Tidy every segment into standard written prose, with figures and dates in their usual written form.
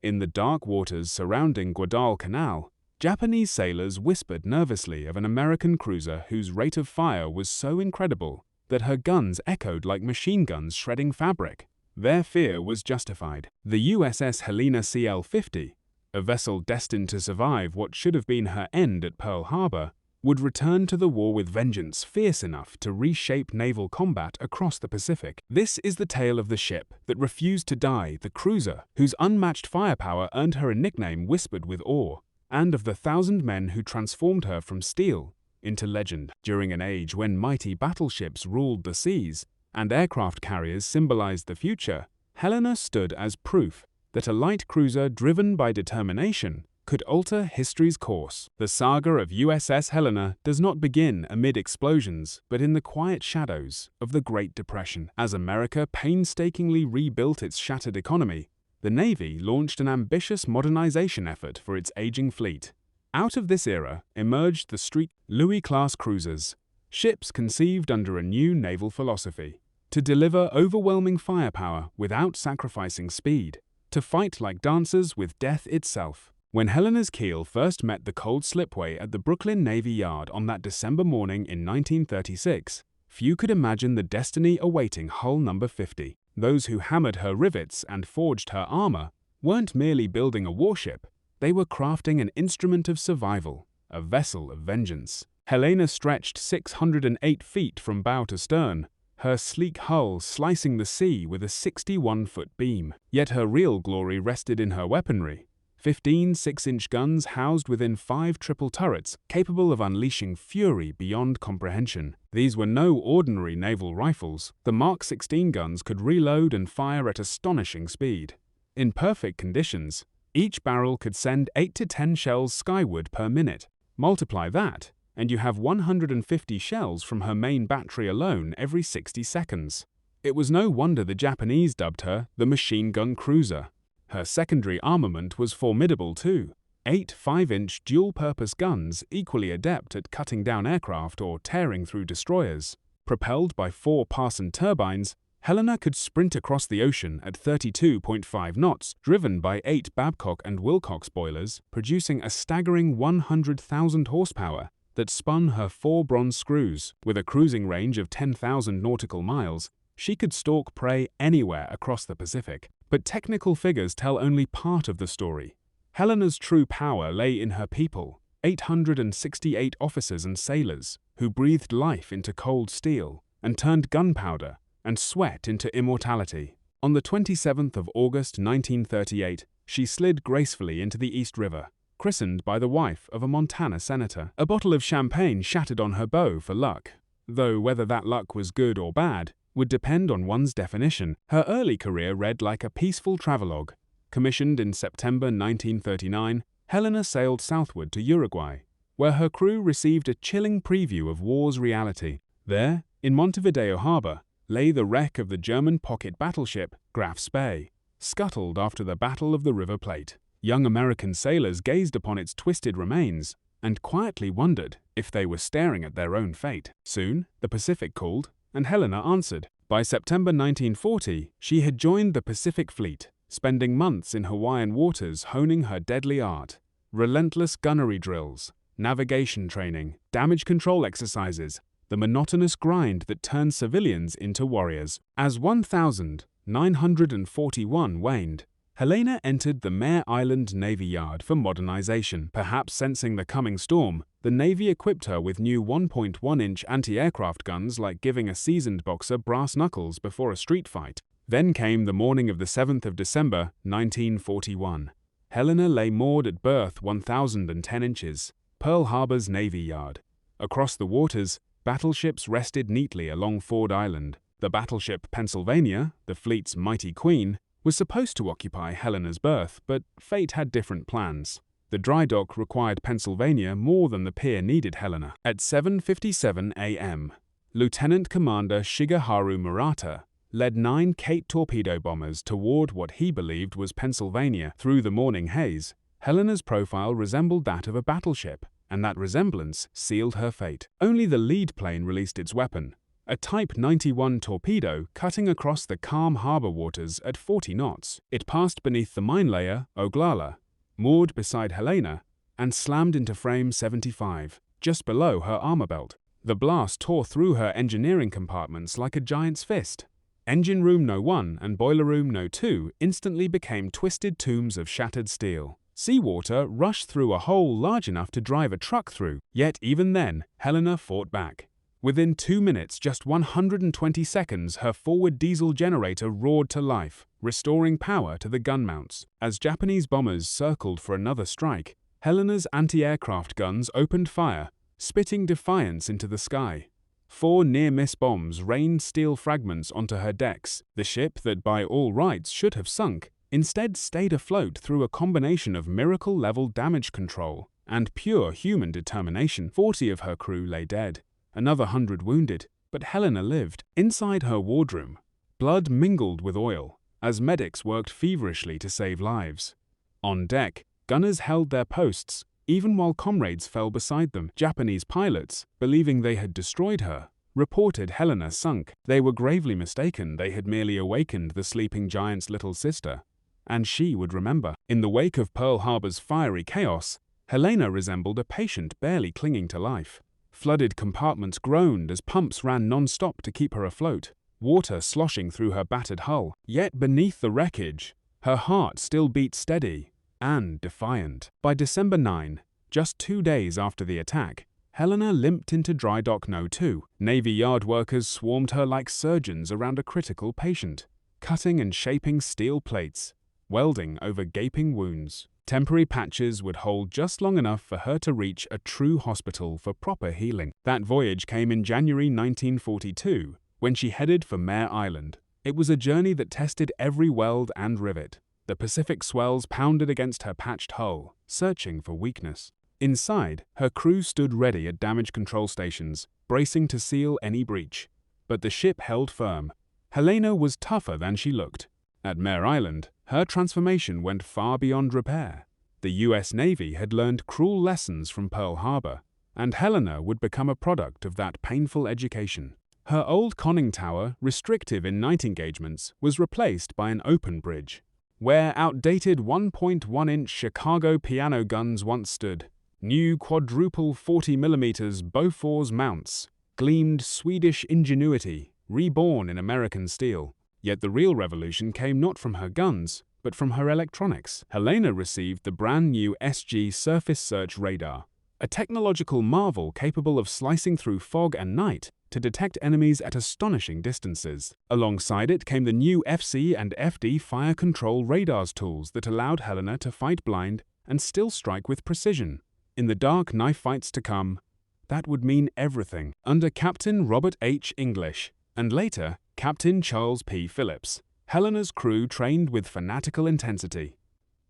In the dark waters surrounding Guadalcanal, Japanese sailors whispered nervously of an American cruiser whose rate of fire was so incredible that her guns echoed like machine guns shredding fabric. Their fear was justified. The USS Helena CL-50, a vessel destined to survive what should have been her end at Pearl Harbor, would return to the war with vengeance fierce enough to reshape naval combat across the Pacific. This is the tale of the ship that refused to die, the cruiser whose unmatched firepower earned her a nickname whispered with awe, and of the 1,000 men who transformed her from steel into legend. During an age when mighty battleships ruled the seas and aircraft carriers symbolized the future, Helena stood as proof that a light cruiser driven by determination could alter history's course. The saga of USS Helena does not begin amid explosions, but in the quiet shadows of the Great Depression. As America painstakingly rebuilt its shattered economy, the Navy launched an ambitious modernization effort for its aging fleet. Out of this era emerged the Louis-class cruisers, ships conceived under a new naval philosophy: to deliver overwhelming firepower without sacrificing speed, to fight like dancers with death itself. When Helena's keel first met the cold slipway at the Brooklyn Navy Yard on that December morning in 1936, few could imagine the destiny awaiting hull number 50. Those who hammered her rivets and forged her armor weren't merely building a warship, they were crafting an instrument of survival, a vessel of vengeance. Helena stretched 608 feet from bow to stern, her sleek hull slicing the sea with a 61-foot beam. Yet her real glory rested in her weaponry. 15 6-inch guns housed within 5 triple turrets capable of unleashing fury beyond comprehension. These were no ordinary naval rifles. The Mark 16 guns could reload and fire at astonishing speed. In perfect conditions, each barrel could send 8 to 10 shells skyward per minute. Multiply that, and you have 150 shells from her main battery alone every 60 seconds. It was no wonder the Japanese dubbed her the machine gun cruiser. Her secondary armament was formidable too. 8 5-inch dual-purpose guns equally adept at cutting down aircraft or tearing through destroyers. Propelled by 4 Parson turbines, Helena could sprint across the ocean at 32.5 knots, driven by 8 Babcock and Wilcox boilers, producing a staggering 100,000 horsepower that spun her 4 bronze screws. With a cruising range of 10,000 nautical miles, she could stalk prey anywhere across the Pacific. But technical figures tell only part of the story. Helena's true power lay in her people, 868 officers and sailors, who breathed life into cold steel and turned gunpowder and sweat into immortality. On the 27th of August 1938, she slid gracefully into the East River, christened by the wife of a Montana senator. A bottle of champagne shattered on her bow for luck, though whether that luck was good or bad would depend on one's definition. Her early career read like a peaceful travelogue. Commissioned in September 1939, Helena sailed southward to Uruguay, where her crew received a chilling preview of war's reality. There, in Montevideo Harbor, lay the wreck of the German pocket battleship Graf Spee, scuttled after the Battle of the River Plate. Young American sailors gazed upon its twisted remains and quietly wondered if they were staring at their own fate. Soon, the Pacific called, and Helena answered. By September 1940, she had joined the Pacific Fleet, spending months in Hawaiian waters honing her deadly art. Relentless gunnery drills, navigation training, damage control exercises, the monotonous grind that turned civilians into warriors. As 1941 waned, Helena entered the Mare Island Navy Yard for modernization. Perhaps sensing the coming storm, the Navy equipped her with new 1.1-inch anti-aircraft guns like giving a seasoned boxer brass knuckles before a street fight. Then came the morning of the 7th of December, 1941. Helena lay moored at berth 1,010 inches, Pearl Harbor's Navy Yard. Across the waters, battleships rested neatly along Ford Island. The battleship Pennsylvania, the fleet's mighty queen, was supposed to occupy Helena's berth, but fate had different plans. The dry dock required Pennsylvania more than the pier needed Helena. At 7:57 a.m., Lieutenant Commander Shigeharu Murata led 9 Kate torpedo bombers toward what he believed was Pennsylvania. Through the morning haze, Helena's profile resembled that of a battleship, and that resemblance sealed her fate. Only the lead plane released its weapon, a Type 91 torpedo cutting across the calm harbor waters at 40 knots. It passed beneath the mine layer, Oglala, moored beside Helena, and slammed into frame 75, just below her armor belt. The blast tore through her engineering compartments like a giant's fist. Engine room No. 1 and boiler room No. 2 instantly became twisted tombs of shattered steel. Seawater rushed through a hole large enough to drive a truck through, yet even then, Helena fought back. Within 2 minutes, just 120 seconds, her forward diesel generator roared to life, restoring power to the gun mounts. As Japanese bombers circled for another strike, Helena's anti-aircraft guns opened fire, spitting defiance into the sky. 4 near-miss bombs rained steel fragments onto her decks. The ship that by all rights should have sunk instead stayed afloat through a combination of miracle-level damage control and pure human determination. 40 of her crew lay dead, another 100 wounded, but Helena lived. Inside her wardroom, blood mingled with oil as medics worked feverishly to save lives. On deck, gunners held their posts, even while comrades fell beside them. Japanese pilots, believing they had destroyed her, reported Helena sunk. They were gravely mistaken. They had merely awakened the sleeping giant's little sister, and she would remember. In the wake of Pearl Harbor's fiery chaos, Helena resembled a patient barely clinging to life. Flooded compartments groaned as pumps ran non-stop to keep her afloat, water sloshing through her battered hull. Yet beneath the wreckage, her heart still beat steady and defiant. By December 9, just 2 days after the attack, Helena limped into dry dock No. 2. Navy yard workers swarmed her like surgeons around a critical patient, cutting and shaping steel plates, welding over gaping wounds. Temporary patches would hold just long enough for her to reach a true hospital for proper healing. That voyage came in January 1942, when she headed for Mare Island. It was a journey that tested every weld and rivet. The Pacific swells pounded against her patched hull, searching for weakness. Inside, her crew stood ready at damage control stations, bracing to seal any breach. But the ship held firm. Helena was tougher than she looked. At Mare Island, her transformation went far beyond repair. The US Navy had learned cruel lessons from Pearl Harbor, and Helena would become a product of that painful education. Her old conning tower, restrictive in night engagements, was replaced by an open bridge, where outdated 1.1-inch Chicago piano guns once stood. New quadruple 40mm Bofors mounts gleamed Swedish ingenuity, reborn in American steel. Yet the real revolution came not from her guns, but from her electronics. Helena received the brand new SG Surface Search Radar, a technological marvel capable of slicing through fog and night to detect enemies at astonishing distances. Alongside it came the new FC and FD fire control radars tools that allowed Helena to fight blind and still strike with precision. In the dark knife fights to come, that would mean everything. Under Captain Robert H. English, and later Captain Charles P. Phillips, Helena's crew trained with fanatical intensity.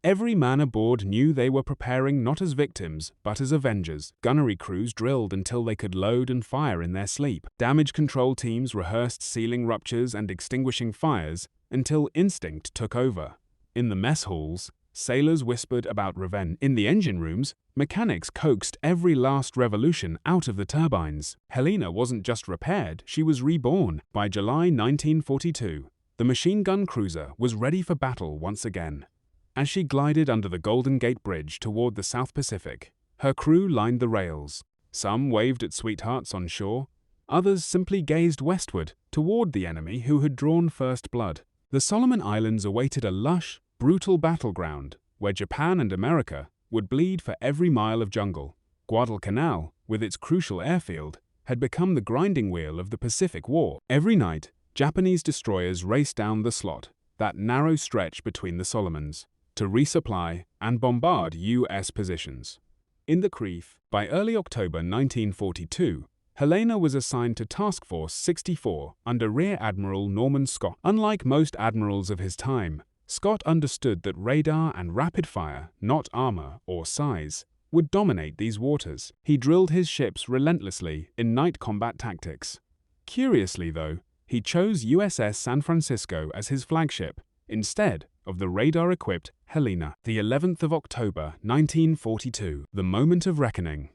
Every man aboard knew they were preparing not as victims, but as avengers. Gunnery crews drilled until they could load and fire in their sleep. Damage control teams rehearsed sealing ruptures and extinguishing fires until instinct took over. In the mess halls, sailors whispered about revenge. In the engine rooms, mechanics coaxed every last revolution out of the turbines. Helena wasn't just repaired, she was reborn. By July 1942, the machine gun cruiser was ready for battle once again. As she glided under the Golden Gate Bridge toward the South Pacific, her crew lined the rails. Some waved at sweethearts on shore, others simply gazed westward toward the enemy who had drawn first blood. The Solomon Islands awaited a lush, brutal battleground where Japan and America would bleed for every mile of jungle. Guadalcanal, with its crucial airfield, had become the grinding wheel of the Pacific War. Every night, Japanese destroyers raced down the slot, that narrow stretch between the Solomons, to resupply and bombard U.S. positions. In the Creef, by early October 1942, Helena was assigned to Task Force 64 under Rear Admiral Norman Scott. Unlike most admirals of his time, Scott understood that radar and rapid fire, not armor or size, would dominate these waters. He drilled his ships relentlessly in night combat tactics. Curiously, though, he chose USS San Francisco as his flagship, instead of the radar-equipped Helena. The 11th of October, 1942, the moment of reckoning.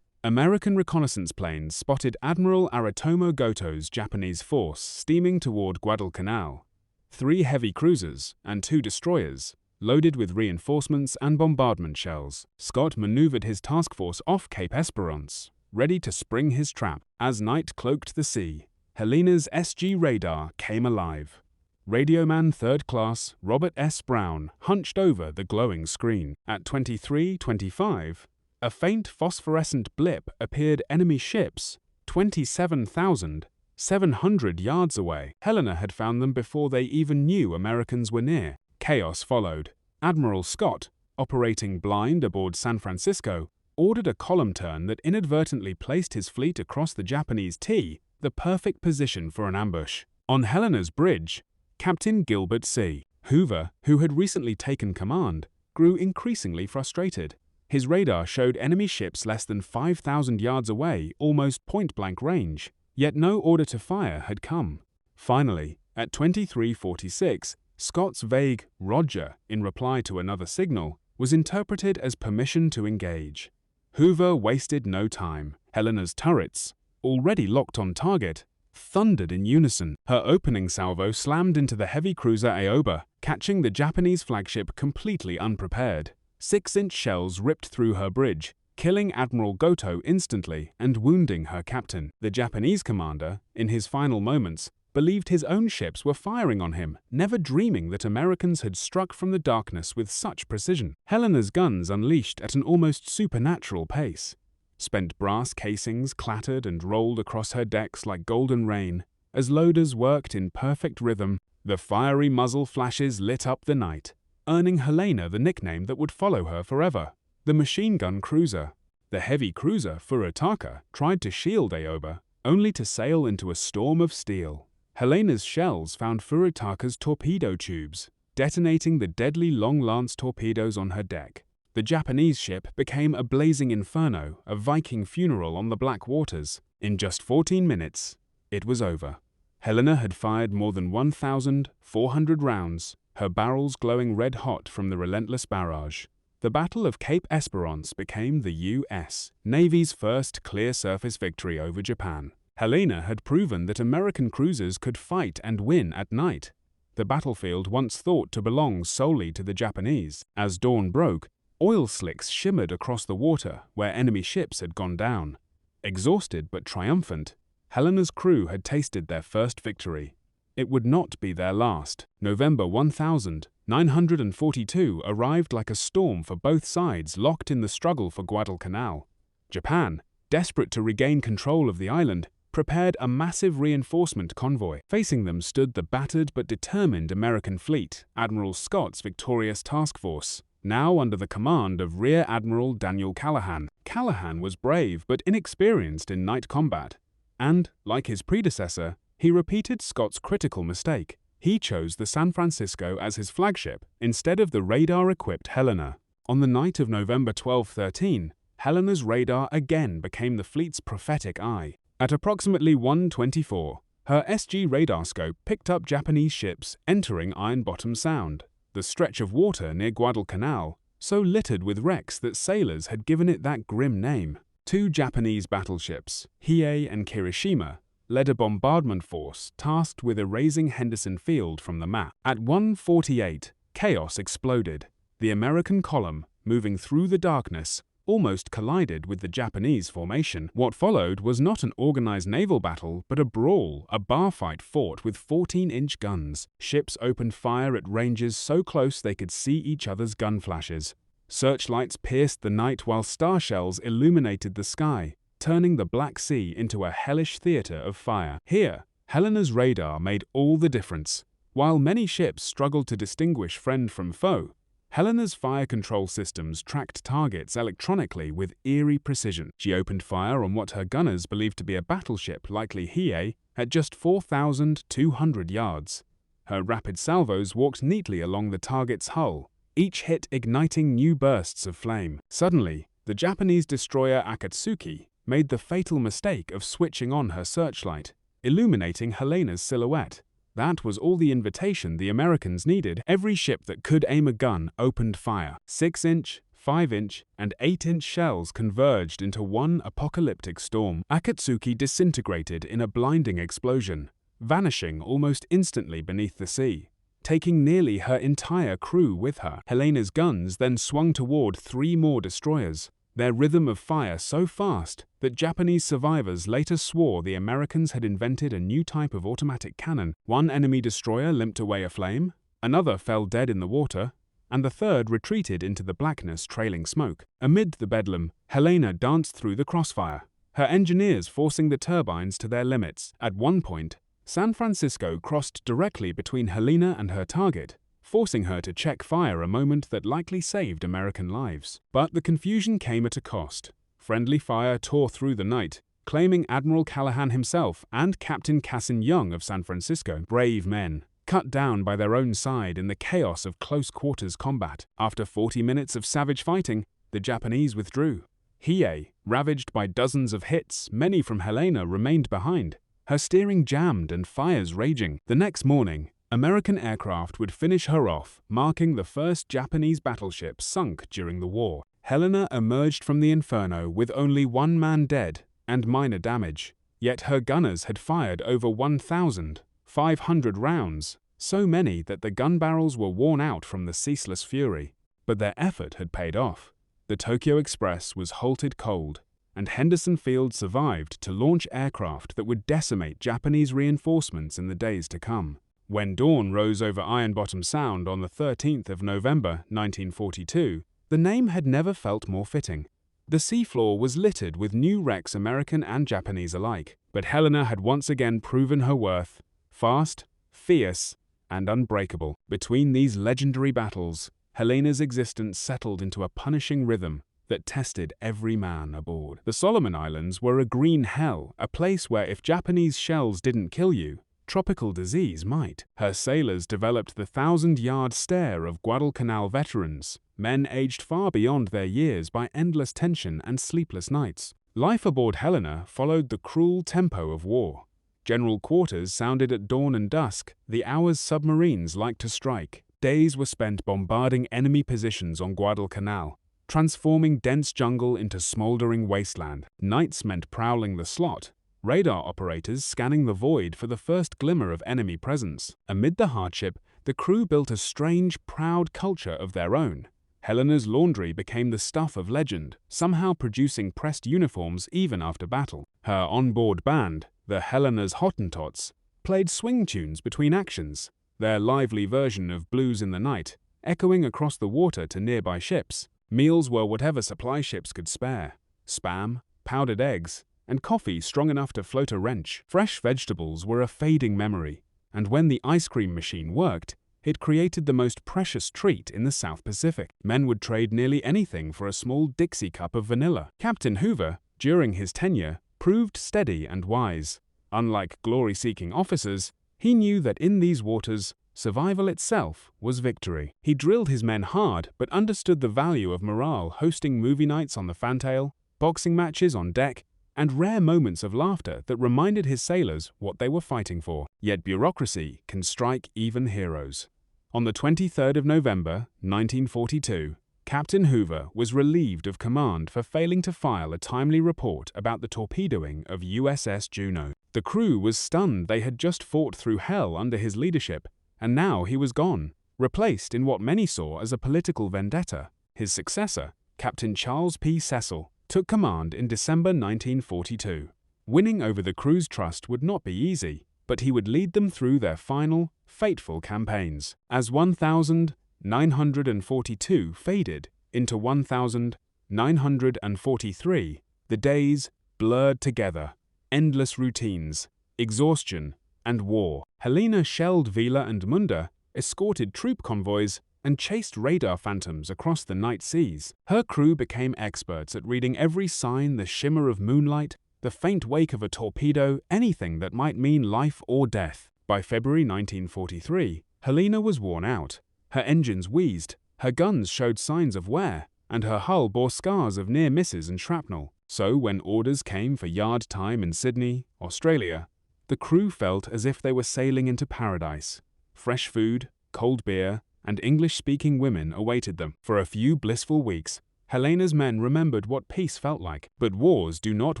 American reconnaissance planes spotted Admiral Aritomo Goto's Japanese force steaming toward Guadalcanal. 3 heavy cruisers and 2 destroyers, loaded with reinforcements and bombardment shells. Scott maneuvered his task force off Cape Esperance, ready to spring his trap. As night cloaked the sea, Helena's SG radar came alive. Radioman 3rd Class Robert S. Brown hunched over the glowing screen. At 23:25, a faint phosphorescent blip appeared enemy ships 27,700 yards away. Helena had found them before they even knew Americans were near. Chaos followed. Admiral Scott, operating blind aboard San Francisco, ordered a column turn that inadvertently placed his fleet across the Japanese T, the perfect position for an ambush. On Helena's bridge, Captain Gilbert C. Hoover, who had recently taken command, grew increasingly frustrated. His radar showed enemy ships less than 5,000 yards away, almost point-blank range, yet no order to fire had come. Finally, at 23:46, Scott's vague "Roger" in reply to another signal was interpreted as permission to engage. Hoover wasted no time. Helena's turrets, already locked on target, thundered in unison. Her opening salvo slammed into the heavy cruiser Aoba, catching the Japanese flagship completely unprepared. 6-inch shells ripped through her bridge, killing Admiral Goto instantly and wounding her captain. The Japanese commander, in his final moments, believed his own ships were firing on him, never dreaming that Americans had struck from the darkness with such precision. Helena's guns unleashed at an almost supernatural pace. Spent brass casings clattered and rolled across her decks like golden rain. As loaders worked in perfect rhythm, the fiery muzzle flashes lit up the night, earning Helena the nickname that would follow her forever, the machine gun cruiser. The heavy cruiser Furitaka tried to shield Aoba, only to sail into a storm of steel. Helena's shells found Furitaka's torpedo tubes, detonating the deadly long-lance torpedoes on her deck. The Japanese ship became a blazing inferno, a Viking funeral on the black waters. In just 14 minutes, it was over. Helena had fired more than 1,400 rounds, her barrels glowing red-hot from the relentless barrage. The Battle of Cape Esperance became the U.S. Navy's first clear-surface victory over Japan. Helena had proven that American cruisers could fight and win at night. The battlefield once thought to belong solely to the Japanese. As dawn broke, oil slicks shimmered across the water where enemy ships had gone down. Exhausted but triumphant, Helena's crew had tasted their first victory. It would not be their last. November 1942 arrived like a storm for both sides locked in the struggle for Guadalcanal. Japan, desperate to regain control of the island, prepared a massive reinforcement convoy. Facing them stood the battered but determined American fleet, Admiral Scott's victorious task force, now under the command of Rear Admiral Daniel Callahan. Callahan was brave but inexperienced in night combat, and, like his predecessor, he repeated Scott's critical mistake. He chose the San Francisco as his flagship instead of the radar-equipped Helena. On the night of November 12-13, Helena's radar again became the fleet's prophetic eye. At approximately 1:24, her SG radar scope picked up Japanese ships entering Iron Bottom Sound, the stretch of water near Guadalcanal, so littered with wrecks that sailors had given it that grim name. 2 Japanese battleships, Hiei and Kirishima, led a bombardment force tasked with erasing Henderson Field from the map. At 1:48, chaos exploded. The American column, moving through the darkness, almost collided with the Japanese formation. What followed was not an organized naval battle, but a brawl, a bar fight fought with 14-inch guns. Ships opened fire at ranges so close they could see each other's gun flashes. Searchlights pierced the night while star shells illuminated the sky, turning the Black Sea into a hellish theater of fire. Here, Helena's radar made all the difference. While many ships struggled to distinguish friend from foe, Helena's fire control systems tracked targets electronically with eerie precision. She opened fire on what her gunners believed to be a battleship, likely Hiei, at just 4,200 yards. Her rapid salvos walked neatly along the target's hull, each hit igniting new bursts of flame. Suddenly, the Japanese destroyer Akatsuki made the fatal mistake of switching on her searchlight, illuminating Helena's silhouette. That was all the invitation the Americans needed. Every ship that could aim a gun opened fire. 6-inch, 5-inch, and 8-inch shells converged into one apocalyptic storm. Akatsuki disintegrated in a blinding explosion, vanishing almost instantly beneath the sea, taking nearly her entire crew with her. Helena's guns then swung toward 3 more destroyers, their rhythm of fire so fast that Japanese survivors later swore the Americans had invented a new type of automatic cannon. One enemy destroyer limped away aflame, another fell dead in the water, and the third retreated into the blackness trailing smoke. Amid the bedlam, Helena danced through the crossfire, her engineers forcing the turbines to their limits. At one point, San Francisco crossed directly between Helena and her target, forcing her to check fire, a moment that likely saved American lives. But the confusion came at a cost. Friendly fire tore through the night, claiming Admiral Callahan himself and Captain Cassin Young of San Francisco. Brave men, cut down by their own side in the chaos of close-quarters combat. After 40 minutes of savage fighting, the Japanese withdrew. Hiei, ravaged by dozens of hits, many from Helena, remained behind, her steering jammed and fires raging. The next morning, American aircraft would finish her off, marking the first Japanese battleship sunk during the war. Helena emerged from the inferno with only 1 man dead and minor damage, yet her gunners had fired over 1,500 rounds, so many that the gun barrels were worn out from the ceaseless fury. But their effort had paid off. The Tokyo Express was halted cold, and Henderson Field survived to launch aircraft that would decimate Japanese reinforcements in the days to come. When dawn rose over Iron Bottom Sound on the 13th of November 1942, the name had never felt more fitting. The seafloor was littered with new wrecks, American and Japanese alike, but Helena had once again proven her worth: fast, fierce, and unbreakable. Between these legendary battles, Helena's existence settled into a punishing rhythm that tested every man aboard. The Solomon Islands were a green hell, a place where if Japanese shells didn't kill you, tropical disease might. Her sailors developed the 1,000-yard stare of Guadalcanal veterans, men aged far beyond their years by endless tension and sleepless nights. Life aboard Helena followed the cruel tempo of war. General quarters sounded at dawn and dusk, the hours submarines liked to strike. Days were spent bombarding enemy positions on Guadalcanal, transforming dense jungle into smoldering wasteland. Nights meant prowling the slot, radar operators scanning the void for the first glimmer of enemy presence. Amid the hardship, the crew built a strange, proud culture of their own. Helena's laundry became the stuff of legend, somehow producing pressed uniforms even after battle. Her onboard band, the Helena's Hottentots, played swing tunes between actions, their lively version of Blues in the Night, echoing across the water to nearby ships. Meals were whatever supply ships could spare: spam, powdered eggs, and coffee strong enough to float a wrench. Fresh vegetables were a fading memory, and when the ice cream machine worked, it created the most precious treat in the South Pacific. Men would trade nearly anything for a small Dixie cup of vanilla. Captain Hoover, during his tenure, proved steady and wise. Unlike glory-seeking officers, he knew that in these waters, survival itself was victory. He drilled his men hard, but understood the value of morale, hosting movie nights on the fantail, boxing matches on deck, and rare moments of laughter that reminded his sailors what they were fighting for. Yet bureaucracy can strike even heroes. On the 23rd of November, 1942, Captain Hoover was relieved of command for failing to file a timely report about the torpedoing of USS Juneau. The crew was stunned. They had just fought through hell under his leadership, and now he was gone, replaced in what many saw as a political vendetta. His successor, Captain Charles P. Cecil, took command in December 1942. Winning over the crew's trust would not be easy, but he would lead them through their final, fateful campaigns. As 1,942 faded into 1,943, the days blurred together, endless routines, exhaustion, and war. Helena shelled Vila and Munda, escorted troop convoys, and chased radar phantoms across the night seas. Her crew became experts at reading every sign: the shimmer of moonlight, the faint wake of a torpedo, anything that might mean life or death. By February 1943, Helena was worn out. Her engines wheezed, her guns showed signs of wear, and her hull bore scars of near misses and shrapnel. So when orders came for yard time in Sydney, Australia, the crew felt as if they were sailing into paradise. Fresh food, cold beer, and English-speaking women awaited them. For a few blissful weeks, Helena's men remembered what peace felt like. But wars do not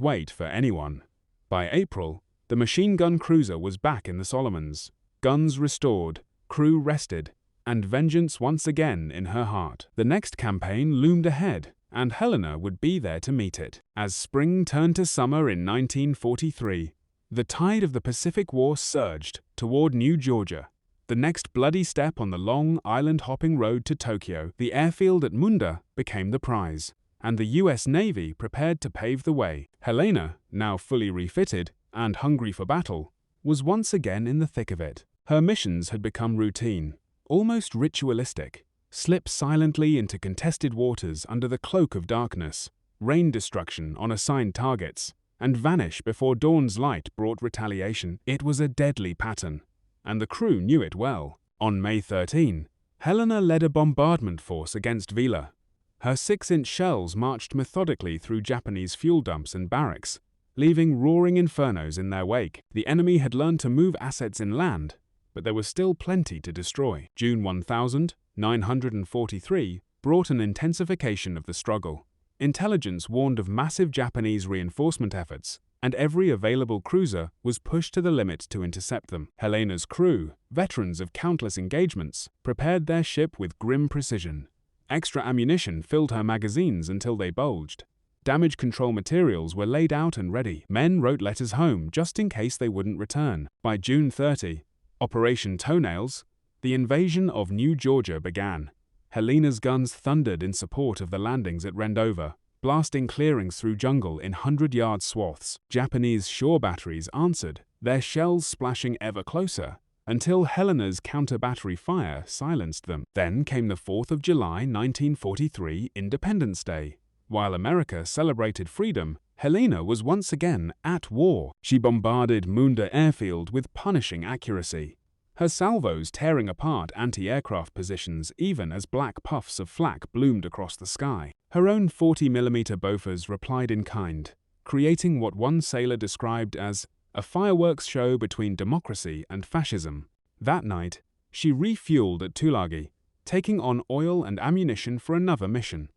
wait for anyone. By April, the machine gun cruiser was back in the Solomons, guns restored, crew rested, and vengeance once again in her heart. The next campaign loomed ahead, and Helena would be there to meet it. As spring turned to summer in 1943, the tide of the Pacific War surged toward New Georgia. The next bloody step on the long, island-hopping road to Tokyo, the airfield at Munda, became the prize, and the U.S. Navy prepared to pave the way. Helena, now fully refitted and hungry for battle, was once again in the thick of it. Her missions had become routine, almost ritualistic. Slip silently into contested waters under the cloak of darkness, rain destruction on assigned targets, and vanish before dawn's light brought retaliation. It was a deadly pattern, and the crew knew it well. On May 13, Helena led a bombardment force against Vila. Her 6-inch shells marched methodically through Japanese fuel dumps and barracks, leaving roaring infernos in their wake. The enemy had learned to move assets inland, but there was still plenty to destroy. June 1943 brought an intensification of the struggle. Intelligence warned of massive Japanese reinforcement efforts, and every available cruiser was pushed to the limit to intercept them. Helena's crew, veterans of countless engagements, prepared their ship with grim precision. Extra ammunition filled her magazines until they bulged. Damage control materials were laid out and ready. Men wrote letters home just in case they wouldn't return. By June 30, Operation Toenails, the invasion of New Georgia began. Helena's guns thundered in support of the landings at Rendover, blasting clearings through jungle in 100-yard swaths. Japanese shore batteries answered, their shells splashing ever closer, until Helena's counter-battery fire silenced them. Then came the 4th of July 1943, Independence Day. While America celebrated freedom, Helena was once again at war. She bombarded Munda Airfield with punishing accuracy, her salvos tearing apart anti-aircraft positions even as black puffs of flak bloomed across the sky. Her own 40mm Bofors replied in kind, creating what one sailor described as a fireworks show between democracy and fascism. That night, she refueled at Tulagi, taking on oil and ammunition for another mission.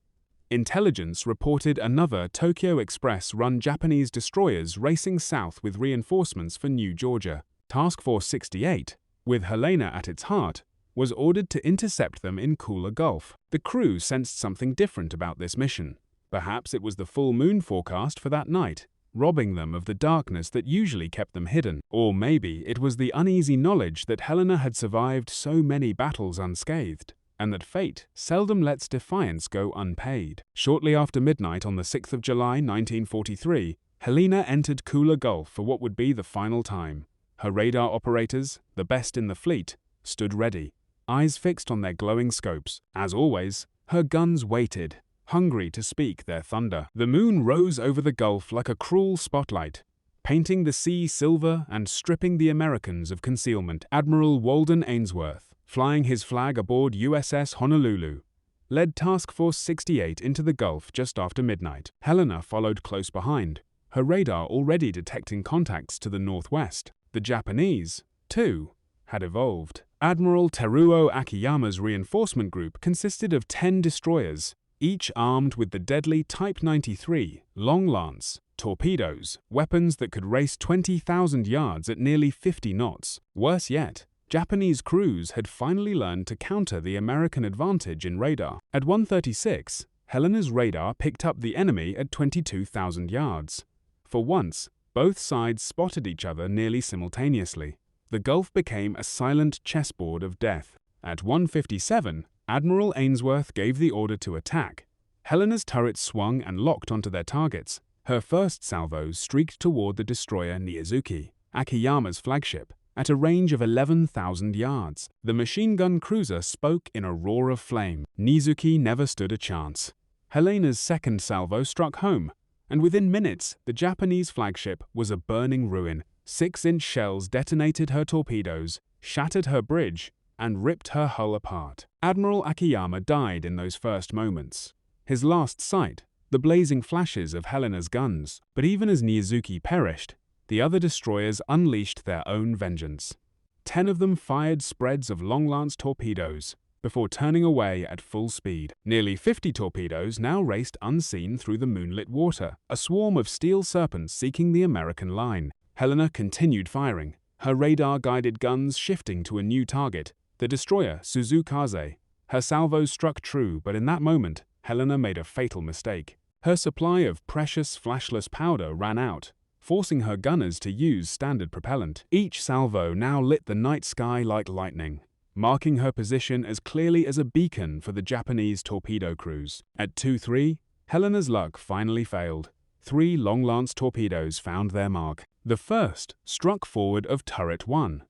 Intelligence reported another Tokyo Express-run Japanese destroyers racing south with reinforcements for New Georgia. Task Force 68, with Helena at its heart, was ordered to intercept them in Kula Gulf. The crew sensed something different about this mission. Perhaps it was the full moon forecast for that night, robbing them of the darkness that usually kept them hidden. Or maybe it was the uneasy knowledge that Helena had survived so many battles unscathed, and that fate seldom lets defiance go unpaid. Shortly after midnight on the 6th of July 1943, Helena entered Kula Gulf for what would be the final time. Her radar operators, the best in the fleet, stood ready, eyes fixed on their glowing scopes. As always, her guns waited, hungry to speak their thunder. The moon rose over the Gulf like a cruel spotlight, painting the sea silver and stripping the Americans of concealment. Admiral Walden Ainsworth, flying his flag aboard USS Honolulu, led Task Force 68 into the Gulf just after midnight. Helena followed close behind, her radar already detecting contacts to the northwest. The Japanese, too, had evolved. Admiral Teruo Akiyama's reinforcement group consisted of 10 destroyers, each armed with the deadly Type 93 Long Lance torpedoes, weapons that could race 20,000 yards at nearly 50 knots. Worse yet, Japanese crews had finally learned to counter the American advantage in radar. At 1:36, Helena's radar picked up the enemy at 22,000 yards. For once, both sides spotted each other nearly simultaneously. The Gulf became a silent chessboard of death. At 1:57, Admiral Ainsworth gave the order to attack. Helena's turrets swung and locked onto their targets. Her first salvos streaked toward the destroyer Niizuki, Akiyama's flagship, at a range of 11,000 yards. The machine gun cruiser spoke in a roar of flame. Niizuki never stood a chance. Helena's second salvo struck home, and within minutes, the Japanese flagship was a burning ruin. 6-inch shells detonated her torpedoes, shattered her bridge, and ripped her hull apart. Admiral Akiyama died in those first moments. His last sight, the blazing flashes of Helena's guns. But even as Niizuki perished, the other destroyers unleashed their own vengeance. 10 of them fired spreads of Long Lance torpedoes, before turning away at full speed. Nearly 50 torpedoes now raced unseen through the moonlit water, a swarm of steel serpents seeking the American line. Helena continued firing, her radar-guided guns shifting to a new target, the destroyer Suzukaze. Her salvos struck true, but in that moment, Helena made a fatal mistake. Her supply of precious flashless powder ran out, forcing her gunners to use standard propellant. Each salvo now lit the night sky like lightning, marking her position as clearly as a beacon for the Japanese torpedo crews. At 2-3, Helena's luck finally failed. 3 long-lance torpedoes found their mark. The first struck forward of turret 1.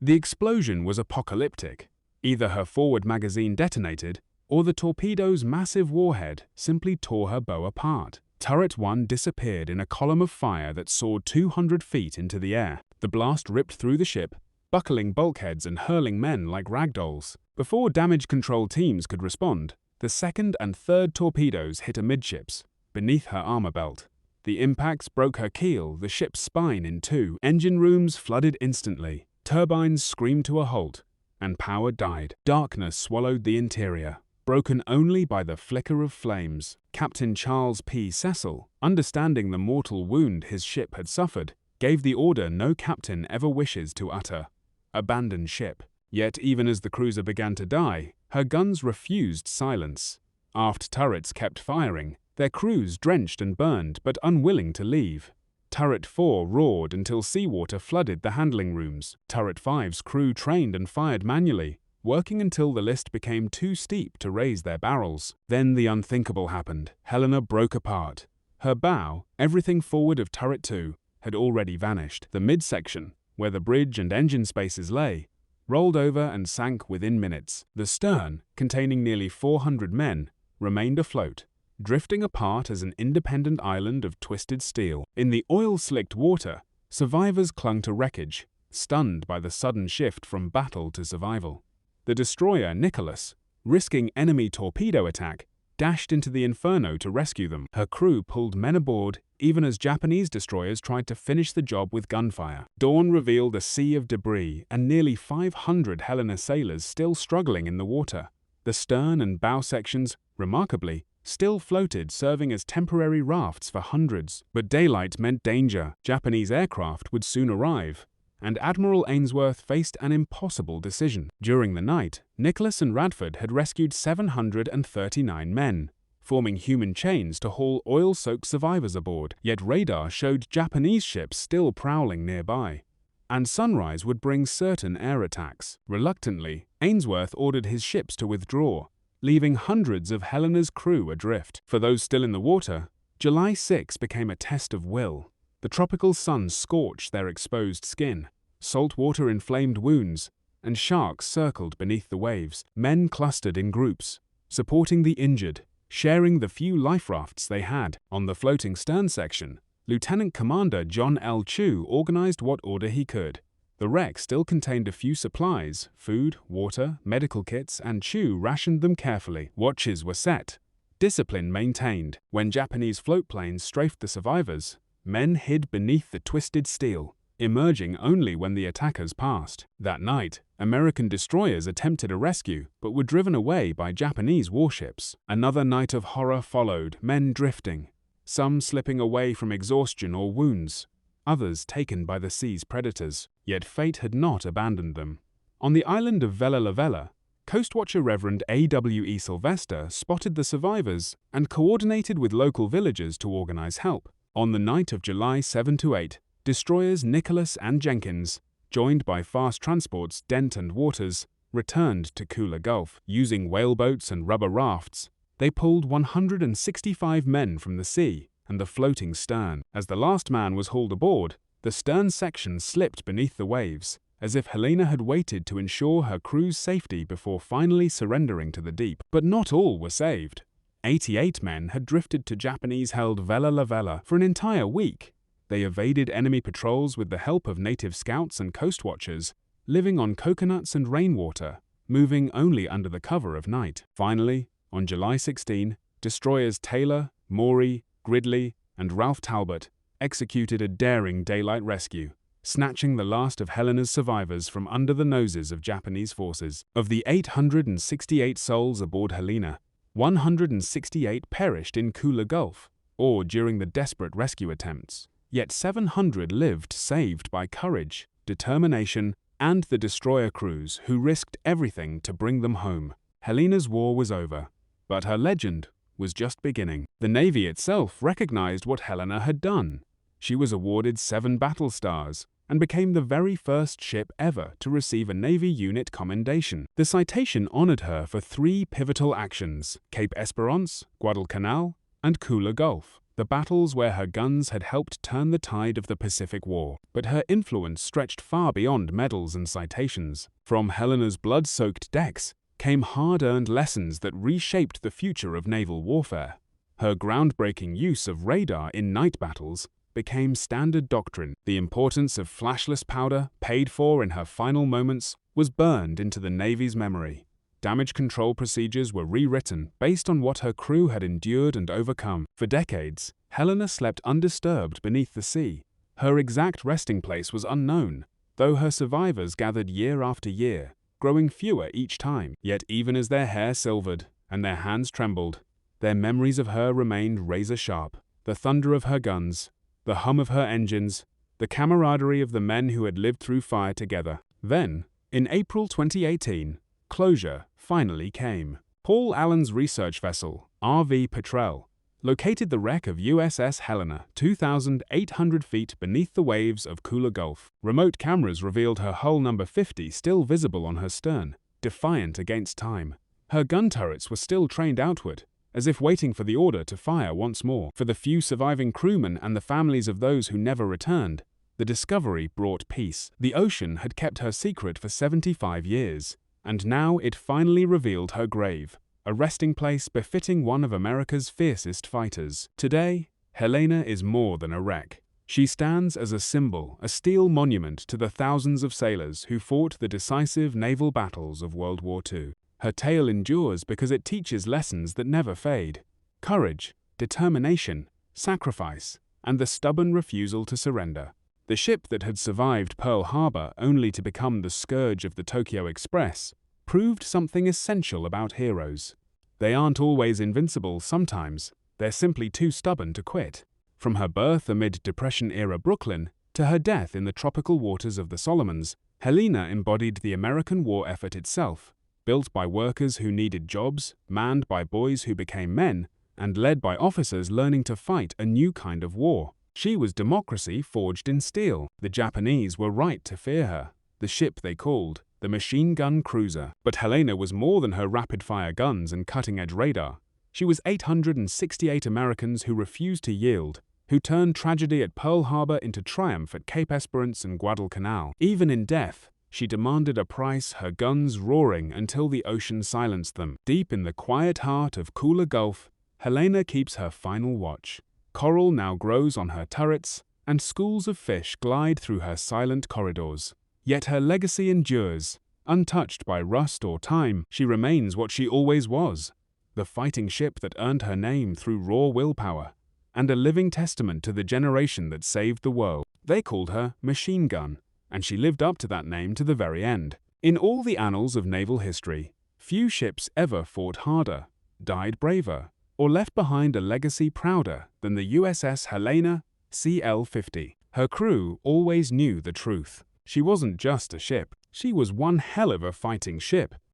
The explosion was apocalyptic. Either her forward magazine detonated, or the torpedo's massive warhead simply tore her bow apart. Turret 1 disappeared in a column of fire that soared 200 feet into the air. The blast ripped through the ship, buckling bulkheads and hurling men like ragdolls. Before damage control teams could respond, the second and third torpedoes hit amidships, beneath her armor belt. The impacts broke her keel, the ship's spine in two. Engine rooms flooded instantly. Turbines screamed to a halt, and power died. Darkness swallowed the interior, broken only by the flicker of flames. Captain Charles P. Cecil, understanding the mortal wound his ship had suffered, gave the order no captain ever wishes to utter: abandon ship. Yet even as the cruiser began to die, her guns refused silence. Aft turrets kept firing, their crews drenched and burned but unwilling to leave. Turret 4 roared until seawater flooded the handling rooms. Turret 5's crew trained and fired manually, working until the list became too steep to raise their barrels. Then the unthinkable happened. Helena broke apart. Her bow, everything forward of Turret 2, had already vanished. The midsection, where the bridge and engine spaces lay, rolled over and sank within minutes. The stern, containing nearly 400 men, remained afloat, drifting apart as an independent island of twisted steel. In the oil-slicked water, survivors clung to wreckage, stunned by the sudden shift from battle to survival. The destroyer Nicholas, risking enemy torpedo attack, dashed into the inferno to rescue them. Her crew pulled men aboard even as Japanese destroyers tried to finish the job with gunfire. Dawn revealed a sea of debris and nearly 500 Helena sailors still struggling in the water. The stern and bow sections, remarkably, still floated, serving as temporary rafts for hundreds. But daylight meant danger. Japanese aircraft would soon arrive, and Admiral Ainsworth faced an impossible decision. During the night, Nicholas and Radford had rescued 739 men, forming human chains to haul oil-soaked survivors aboard. Yet radar showed Japanese ships still prowling nearby, and sunrise would bring certain air attacks. Reluctantly, Ainsworth ordered his ships to withdraw, leaving hundreds of Helena's crew adrift. For those still in the water, July 6 became a test of will. The tropical sun scorched their exposed skin, salt water inflamed wounds, and sharks circled beneath the waves. Men clustered in groups, supporting the injured, sharing the few life rafts they had. On the floating stern section, Lieutenant Commander John L. Chu organized what order he could. The wreck still contained a few supplies, food, water, medical kits, and Chu rationed them carefully. Watches were set, discipline maintained. When Japanese float planes strafed the survivors, men hid beneath the twisted steel, emerging only when the attackers passed. That night, American destroyers attempted a rescue, but were driven away by Japanese warships. Another night of horror followed, men drifting, some slipping away from exhaustion or wounds, others taken by the sea's predators. Yet fate had not abandoned them. On the island of Vella La Vella, Coastwatcher Reverend A.W.E. Sylvester spotted the survivors and coordinated with local villagers to organize help. On the night of July 7–8, destroyers Nicholas and Jenkins, joined by fast transports Dent and Waters, returned to Kula Gulf. Using whaleboats and rubber rafts, they pulled 165 men from the sea and the floating stern. As the last man was hauled aboard, the stern section slipped beneath the waves, as if Helena had waited to ensure her crew's safety before finally surrendering to the deep. But not all were saved. 88 men had drifted to Japanese-held Vella La Vella for an entire week. They evaded enemy patrols with the help of native scouts and coastwatchers, living on coconuts and rainwater, moving only under the cover of night. Finally, on July 16, destroyers Taylor, Maury, Gridley, and Ralph Talbot executed a daring daylight rescue, snatching the last of Helena's survivors from under the noses of Japanese forces. Of the 868 souls aboard Helena, 168 perished in Kula Gulf, or during the desperate rescue attempts. Yet 700 lived, saved by courage, determination, and the destroyer crews who risked everything to bring them home. Helena's war was over, but her legend was just beginning. The Navy itself recognized what Helena had done. She was awarded 7 battle stars and became the very first ship ever to receive a Navy unit commendation. The citation honored her for 3 pivotal actions: Cape Esperance, Guadalcanal, and Kula Gulf, the battles where her guns had helped turn the tide of the Pacific War. But her influence stretched far beyond medals and citations. From Helena's blood-soaked decks came hard-earned lessons that reshaped the future of naval warfare. Her groundbreaking use of radar in night battles became standard doctrine. The importance of flashless powder, paid for in her final moments, was burned into the Navy's memory. Damage control procedures were rewritten based on what her crew had endured and overcome. For decades, Helena slept undisturbed beneath the sea. Her exact resting place was unknown, though her survivors gathered year after year, growing fewer each time. Yet even as their hair silvered and their hands trembled, their memories of her remained razor-sharp. The thunder of her guns, the hum of her engines, the camaraderie of the men who had lived through fire together. Then, in April 2018, closure finally came. Paul Allen's research vessel, RV Petrel, located the wreck of USS Helena 2,800 feet beneath the waves of Kula Gulf. Remote cameras revealed her hull number 50 still visible on her stern, defiant against time. Her gun turrets were still trained outward, as if waiting for the order to fire once more. For the few surviving crewmen and the families of those who never returned, the discovery brought peace. The ocean had kept her secret for 75 years, and now it finally revealed her grave, a resting place befitting one of America's fiercest fighters. Today, Helena is more than a wreck. She stands as a symbol, a steel monument to the thousands of sailors who fought the decisive naval battles of World War II. Her tale endures because it teaches lessons that never fade: courage, determination, sacrifice, and the stubborn refusal to surrender. The ship that had survived Pearl Harbor only to become the scourge of the Tokyo Express proved something essential about heroes. They aren't always invincible. Sometimes they're simply too stubborn to quit. From her birth amid Depression-era Brooklyn to her death in the tropical waters of the Solomons, Helena embodied the American war effort itself, built by workers who needed jobs, manned by boys who became men, and led by officers learning to fight a new kind of war. She was democracy forged in steel. The Japanese were right to fear her, the ship they called the machine gun cruiser. But Helena was more than her rapid-fire guns and cutting-edge radar. She was 868 Americans who refused to yield, who turned tragedy at Pearl Harbor into triumph at Cape Esperance and Guadalcanal. Even in death, she demanded a price, her guns roaring until the ocean silenced them. Deep in the quiet heart of Kula Gulf, Helena keeps her final watch. Coral now grows on her turrets, and schools of fish glide through her silent corridors. Yet her legacy endures. Untouched by rust or time, she remains what she always was: the fighting ship that earned her name through raw willpower, and a living testament to the generation that saved the world. They called her Machine Gun, and she lived up to that name to the very end. In all the annals of naval history, few ships ever fought harder, died braver, or left behind a legacy prouder than the USS Helena CL-50. Her crew always knew the truth. She wasn't just a ship. She was one hell of a fighting ship,